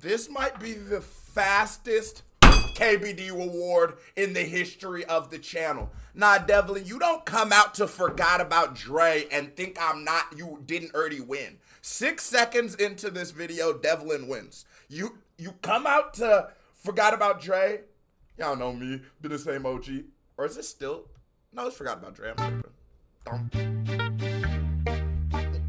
This might be the fastest KBD award in the history of the channel. Nah, Devlin, you don't come out to Forgot About Dre and think you didn't already win. 6 seconds into this video, Devlin wins. You come out to Forgot About Dre. Y'all know me, been the same OG. Or is it still? No, it's Forgot About Dre. I'm tripping.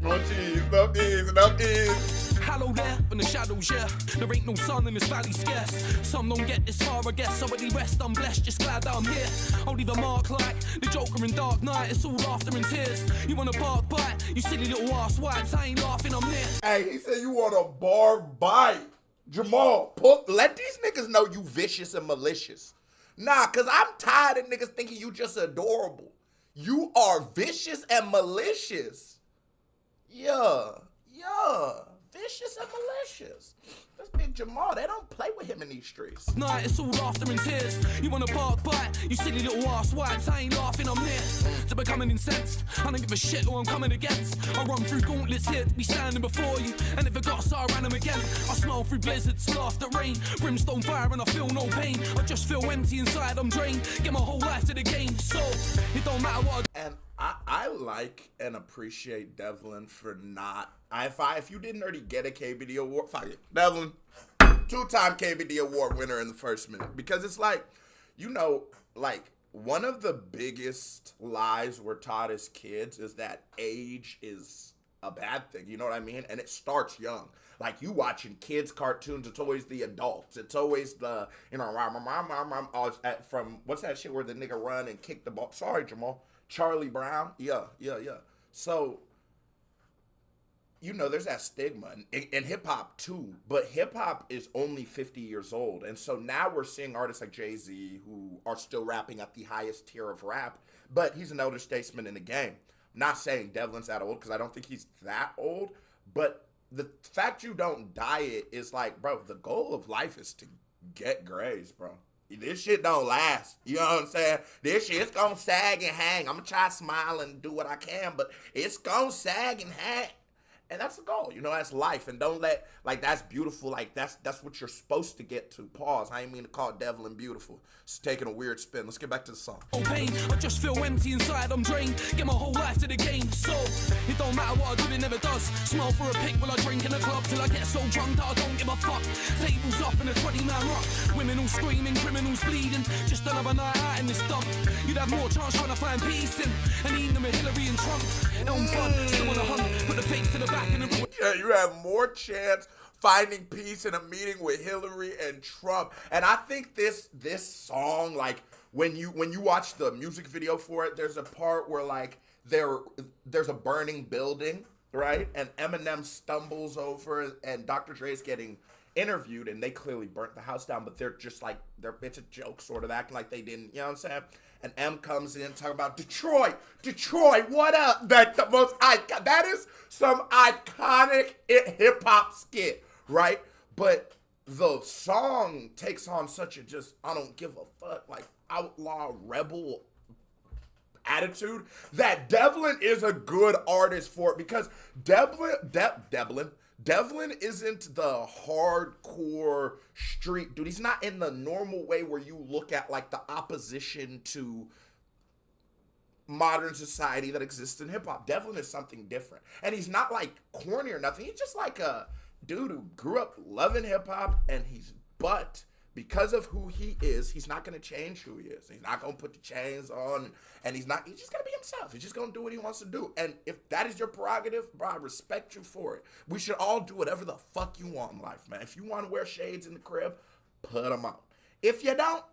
No cheese, no cheese, no cheese. Hello there, in the shadows, yeah. There ain't no sun in this valley scarce. Some don't get this far, I guess. So at the rest, I'm blessed, just glad that I'm here. I'll leave a mark like the Joker in Dark Knight. It's all laughter and tears. You want a bark bite? You silly little ass whites. I ain't laughing, I'm near. Hey, he said you want a bark bite. Jamal, let these niggas know you vicious and malicious. Nah, cause I'm tired of niggas thinking you just adorable. You are vicious and malicious. Yeah. Vicious and malicious. This big Jamal, they don't play with him in these streets. Nah, it's all laughter and tears. You want a bark bite? You silly little ass whites. I ain't laughing, I'm near to becoming incensed. I don't give a shit who I'm coming against. I run through gauntlets here to be standing before you. And if I got so I ran them again. I smile through blizzards, laugh at rain. Brimstone fire and I feel no pain. I just feel empty inside, I'm drained. Get my whole life to the game. So, it don't matter what I And I like and appreciate Devlin for not. If you didn't already get a KBD award, fuck it. Devlin, 2-time KBD award winner in the first minute. Because it's like, like one of the biggest lies we're taught as kids is that age is a bad thing. You know what I mean? And it starts young. Like you watching kids' cartoons, it's always the adults. It's always the, from what's that shit where the nigga run and kick the ball? Sorry, Jamal. Charlie Brown. Yeah. So, there's that stigma in hip hop too, but hip hop is only 50 years old. And so now we're seeing artists like Jay-Z who are still rapping at the highest tier of rap, but he's an elder statesman in the game. I'm not saying Devlin's that old because I don't think he's that old, but the fact you don't diet is like, bro, the goal of life is to get grays, bro. This shit don't last. You know what I'm saying? This shit's gonna sag and hang. I'm gonna try to smile and do what I can, but it's gonna sag and hang. And that's the goal, that's life. And don't let, that's beautiful. That's what you're supposed to get to. Pause. I ain't mean to call Devlin beautiful. It's taking a weird spin. Let's get back to the song. Pain. I just feel empty inside, I'm drained. Get my whole life to the game. So, it don't matter what I do, it never does. Smile for a pick while I drink in the club till I get so drunk that I don't give a fuck. Tables up in a 20-man rock. Women all screaming, criminals bleeding. Just another night out in this dump. You'd have more chance trying to find peace in. And eating them with Hillary and Trump. Elm fun, still on the hunt. Put the face to the back and the... Yeah, you have more chance finding peace in a meeting with Hillary and Trump. And I think this song, when you watch the music video for it, there's a part where there's a burning building, right? And Eminem stumbles over and Dr. Dre's getting interviewed and they clearly burnt the house down, but they're just it's a joke sort of acting like they didn't, you know what I'm saying? And M comes in talking about Detroit, what up? That is some iconic hip hop skit, right? But the song takes on such a I don't give a fuck, outlaw rebel attitude that Devlin is a good artist for it because Devlin isn't the hardcore street dude. He's not in the normal way where you look at the opposition to modern society that exists in hip hop. Devlin is something different. And he's not corny or nothing. He's just a dude who grew up loving hip hop but because of who he is, he's not going to change who he is. He's not going to put the chains on, and he's just going to be himself. He's just going to do what he wants to do. And if that is your prerogative, bro, I respect you for it. We should all do whatever the fuck you want in life, man. If you want to wear shades in the crib, put them on. If you don't.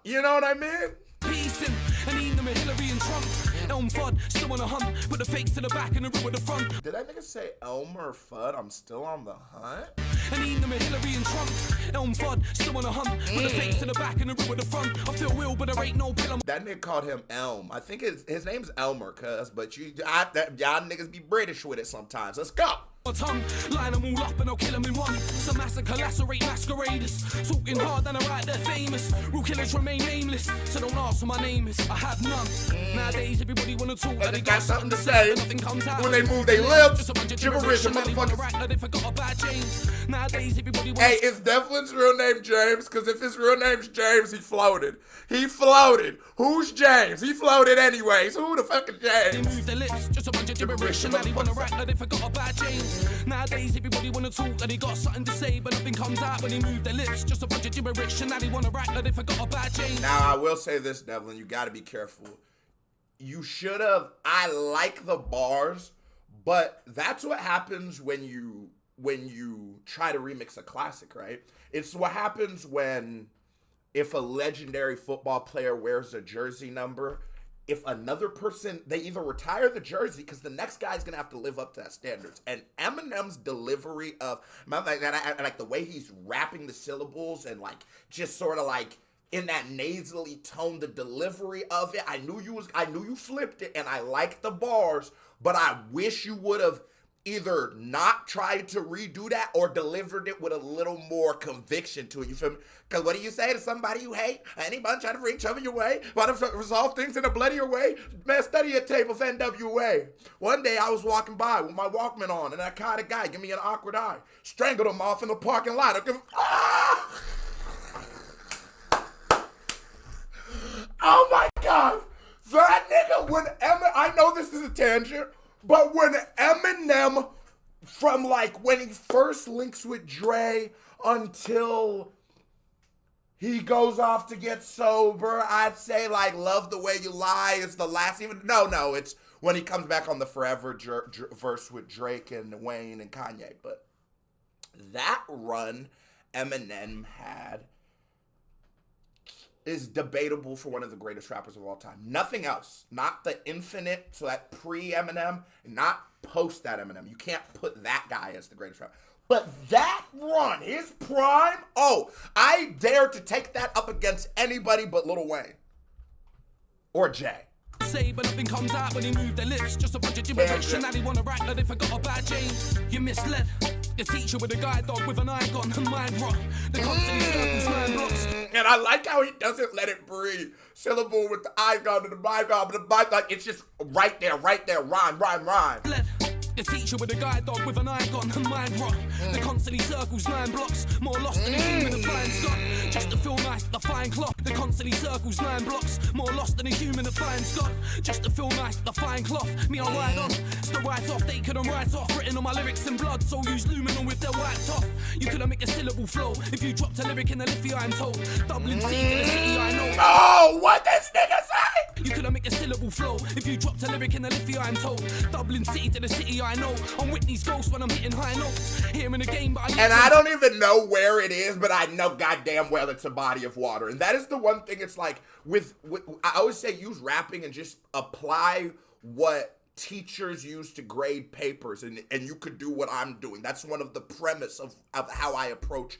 You know what I mean? Peace and eating them with Hillary and Trump. Elm Fudd, still on the hunt. Put the fakes to the back and the root with the front. Did that nigga say Elmer Fudd? I'm still on the hunt? And eating them with Hillary and Trump. Elm Fudd, still on the hunt. Put the fakes to the back and the root with the front. I feel real, but there ain't no pill. That nigga called him Elm. I think his name's Elmer, but y'all niggas be British with it sometimes. Let's go. My tongue, line them all up and I'll kill them in one. Some massacre, lacerate masqueraders. Talking hard and I write they're famous. Real killers remain nameless, so don't ask what my name is. I have none. Nowadays everybody wanna talk, but they got something to say. Nothing comes out when they move their lips. Just a bunch of Gibberish and motherfuckers. Right, like they forgot about James. Nowadays everybody wanna Hey, is Devlin's real name James? Because if his real name's James, he floated. He floated. Who's James? He floated anyways. Who the fuck is They James? move their lips, just a bunch of gibberish. And now they wanna rap like they forgot about James. Nowadays everybody wanna talk like they got something to say, but nothing comes out when they move their lips. Just a bunch of gibberish. And now they wanna rap like they forgot about James. Now, I will say this, Devlin. You gotta be careful. You should have. I like the bars, but that's what happens when you try to remix a classic, right? It's what happens when if a legendary football player wears a jersey number, if another person, they either retire the jersey because the next guy's gonna have to live up to that standards. And Eminem's delivery of like the way he's rapping the syllables and like just sort of like in that nasally tone, the delivery of it. I knew you flipped it, and I liked the bars, but I wish you would have either not tried to redo that or delivered it with a little more conviction to it. You feel me? Because what do you say to somebody you hate? Anybody trying to bring trouble your way? Want to resolve things in a bloodier way? Man, study your tape of NWA. One day I was walking by with my Walkman on, and I caught a guy give me an awkward eye. Strangled him off in the parking lot. Oh my God. That nigga, I know this is a tangent, but when Eminem, from like when he first links with Dre until he goes off to get sober, I'd say like Love the Way You Lie is the last, no, it's when he comes back on the Forever verse with Drake and Wayne and Kanye. But that run Eminem had is debatable for one of the greatest rappers of all time. Nothing else. Not the infinite, so that pre-Eminem, not post that Eminem. You can't put that guy as the greatest rapper. But that run, his prime, I dare to take that up against anybody but Lil Wayne. Or Jay. Say, but nothing comes out when they move their lips. Just a bunch of gibberish, and now they wanna rap like they forgot about James. You misled the teacher with a guide dog with an icon and mind rock. The constantly circles 9 blocks. And I like how he doesn't let it breathe. Syllable with the icon and the mind dog, but the mind dog, it's just right there, rhyme. The teacher with a guide dog with an icon and mind rock. The constantly circles 9 blocks. More lost than a human at flying Scott. Just to feel nice at the fine clock. The constantly circles 9 blocks. More lost than a human at flying Scott. Just to feel nice at the fine cloth. Me, I ride on. It's the write off, they couldn't write off. Written on my lyrics in blood, so use luminal with their white top. You couldn't make a syllable flow if you dropped a lyric in the Liffey, I'm told. Dublin City to the city, I know. Oh, what this nigga say? You couldn't make a syllable flow if you dropped a lyric in the Liffey, I'm told. Dublin City to the city, I know. On Whitney's ghost when I'm hitting high notes. Here in the game, but I don't even know where it is, but I know goddamn well it's a body of water. And that is the one thing. It's like with I always say use rapping and just apply what teachers use to grade papers, and you could do what I'm doing. That's one of the premise of how I approach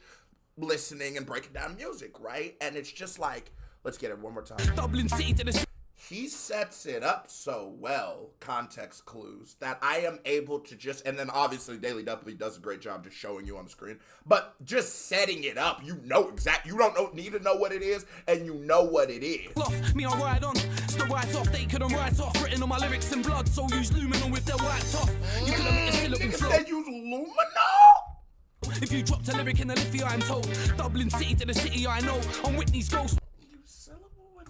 listening and breaking down music, right? And it's just like, let's get it one more time. Dublin City to the He sets it up so well, context clues, that I am able to just, and then obviously Daily Duppy does a great job just showing you on the screen, but just setting it up, you don't need to know what it is, and you know what it is. Me, I ride on. It's the write off, they couldn't write off. Written on my lyrics in blood, so use luminal with their white top. You couldn't make a syllable flow. Said use luminal? If you dropped a lyric in the Liffey, I'm told. Dublin City to the city, I know. On Whitney's ghost.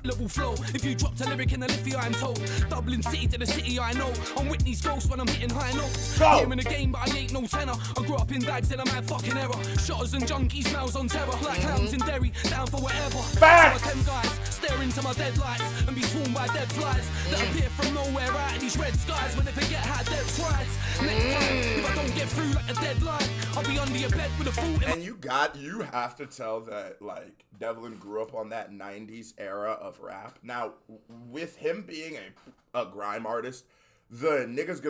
Syllable flow. If you dropped a lyric in the Liffey, I'm told. Dublin City to the city, I know. On Whitney's ghost when I'm hitting high notes. Here in the game, but I ain't no tenor. I grew up in Dags and I'm at fucking error. Shotters and junkies, mouths on terror. Like clowns in Derry, down for whatever. Facts. So 10 guys stare into my deadlights and be swarmed by dead flies that appear from nowhere out of these red skies when they forget how dead tries. Next time, if I don't get through like a deadline, I'll be under your bed with a fool. And you have to tell that, like, Devlin grew up on that 90s era of rap. Now, with him being a grime artist, the nigga's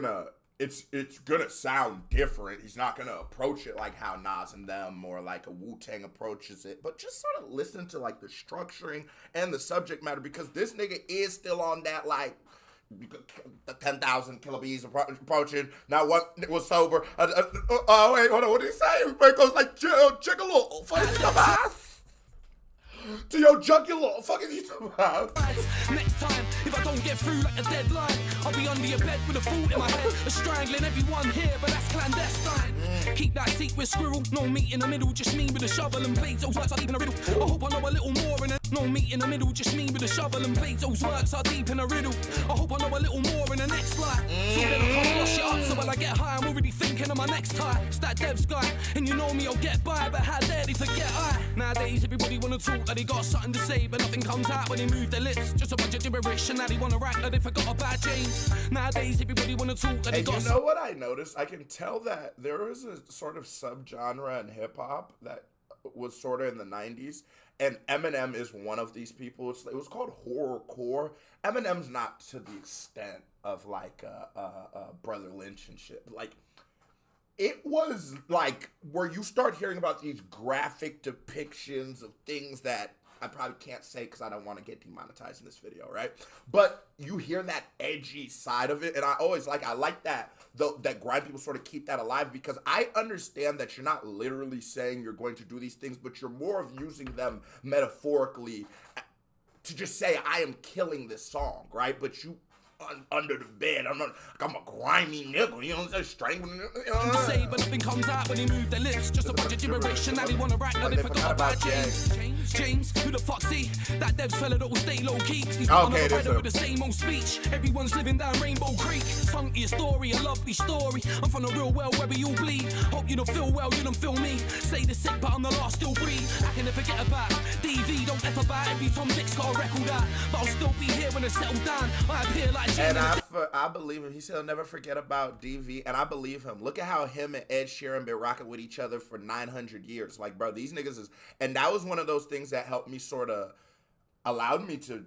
it's gonna sound different. He's not gonna approach it like how Nas and them or like a Wu-Tang approaches it, but just sort of listen to like the structuring and the subject matter, because this nigga is still on that like 10,000 killer bees approaching. Now one was sober. Oh wait, hold on. What did he say? Everybody goes like, check a little. To your jugular, fuck is you talking about? Next time, if I don't get through like a deadline, I'll be under your bed with a thought in my head, strangling everyone here, but that's clandestine. Keep that secret squirrel, no meat in the middle, just me with a shovel and blades. Those works are deep in a riddle. I hope I know a little more in it. No meat in the middle, just me with a shovel and blades. Those works are deep in a riddle. I hope I know a little more in the next life. So then I can't wash it up, so when I get high, I'm already thinking of my next tie. It's that Dev's guy, and you know me, I'll get by, but how dare they forget I? Nowadays, everybody wanna talk like they got something to say, but nothing comes out when they move their lips. Just a bunch of gibberish, and now they wanna rap like they forgot about James. Nowadays, everybody wanna talk like they got. You know what I noticed? I can tell that there is a sort of subgenre in hip hop that was sort of in the 90s, and Eminem is one of these people. It was called horrorcore. Eminem's not to the extent of like Brother Lynch and shit. Like, it was like where you start hearing about these graphic depictions of things that I probably can't say because I don't want to get demonetized in this video, right? But you hear that edgy side of it, and I like that that Grime people sort of keep that alive, because I understand that you're not literally saying you're going to do these things, but you're more of using them metaphorically to just say, I am killing this song, right? But you under the bed, I'm a grimy nigga, you know what I'm saying, strangling, you know. Say, but nothing comes out when they move their lips. Just a bunch of gibberish, and now they wanna rap, now they forgot about James, who the fuck see? That Dev's fella that will stay low key. He's not on the with the same old speech. Everyone's living down Rainbow Creek. Funky a story, a lovely story. I'm from the real world where we all bleed. Hope you don't feel well, you don't feel me. Say the sick, but I'm the last still breathe. I can never forget about DV, don't ever buy. Every Tom Dick's got a record out, but I'll still be here when it's settled down. I appear like. And I believe him. He said he'll never forget about DV, and I believe him. Look at how him and Ed Sheeran been rocking with each other for 900 years. Like, bro, these niggas is, and that was one of those things that helped me sort of, allowed me to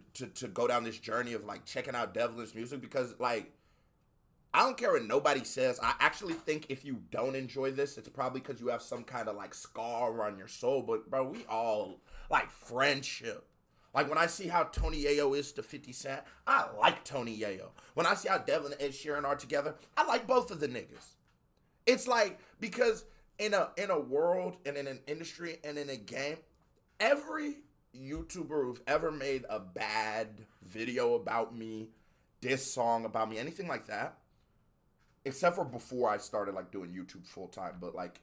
go down this journey of like checking out Devlin's music, because like, I don't care what nobody says. I actually think if you don't enjoy this, it's probably because you have some kind of like scar on your soul. But bro, we all like friendship. Like, when I see how Tony Yayo is to 50 Cent, I like Tony Yayo. When I see how Devlin and Ed Sheeran are together, I like both of the niggas. It's like, because in a world and in an industry and in a game, every YouTuber who've ever made a bad video about me, diss song about me, anything like that, except for before I started like doing YouTube full time, but like,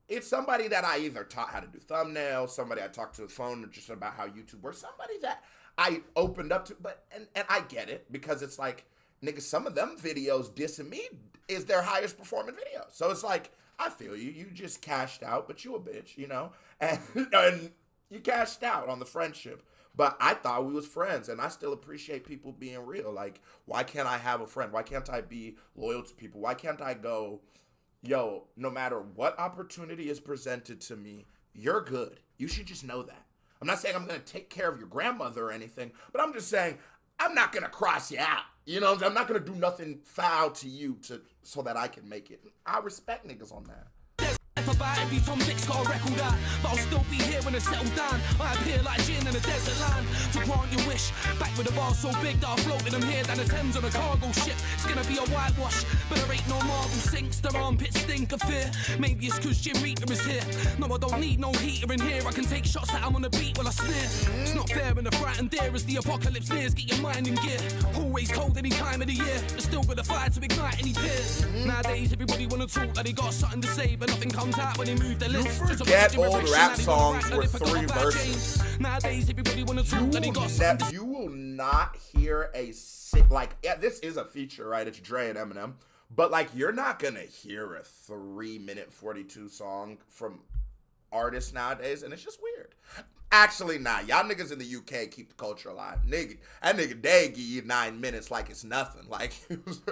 it's somebody that I either taught how to do thumbnails, somebody I talked to the phone just about how YouTube works, somebody that I opened up to, but, and I get it, because it's like, nigga, some of them videos dissing me is their highest performing video. So it's like, I feel you, you just cashed out, but you a bitch, you know, and you cashed out on the friendship. But I thought we was friends, and I still appreciate people being real. Like, why can't I have a friend? Why can't I be loyal to people? Why can't I go, yo, no matter what opportunity is presented to me, you're good. You should just know that. I'm not saying I'm going to take care of your grandmother or anything, but I'm just saying I'm not going to cross you out. You know, I'm not going to do nothing foul to you so that I can make it. I respect niggas on that. About every Tom Dick's got a record out, but I'll still be here when it's settled down. I appear like gin in a desert land. To grant your wish, back with a bar so big that I floated them here down the Thames on a cargo ship. It's gonna be a whitewash, but there ain't no marble sinks. Their armpits stink of fear. Maybe it's cause Jim Reaper is here. No, I don't need no heater in here. I can take shots at 'em on the beat while I sneer. It's not fair when the frightened there as the apocalypse nears. Get your mind in gear. Always cold any time of the year, but still with a fire to ignite any peers. Nowadays everybody wanna talk like they got something to say, but nothing comes out when they move their lips. You forget old rap songs with 3 verses. Nowadays everybody wanna talk like they got something. You will not hear like, yeah, this is a feature, right? It's Dre and Eminem, but like, you're not gonna hear a 3-minute 42 song from artists nowadays, and it's just weird. Actually, nah, y'all niggas in the UK keep the culture alive. Nigga, that nigga Day give you 9 minutes like it's nothing. Like,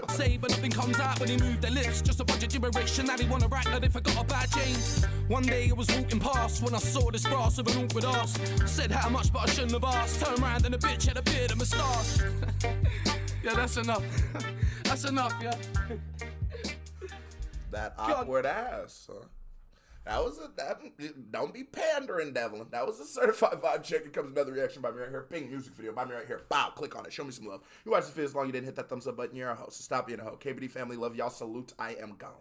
say, but nothing comes out when they move their lips. Just a bunch of gibberish, and now they wanna rap like they forgot about James. One day I was walking past when I saw this brass with an awkward ass. Said how much, but I shouldn't have asked. Turned around and the bitch had a beard and moustache. Yeah, that's enough. That's enough, yeah. That awkward ass, huh? That was don't be pandering, Devlin. That was a certified vibe check. Here comes another reaction by me right here. Ping music video by me right here. Bow, click on it. Show me some love. You watch this video as long as you didn't hit that thumbs up button. You're a host. So stop being a hoe. KBD family, love y'all. Salute. I am gone.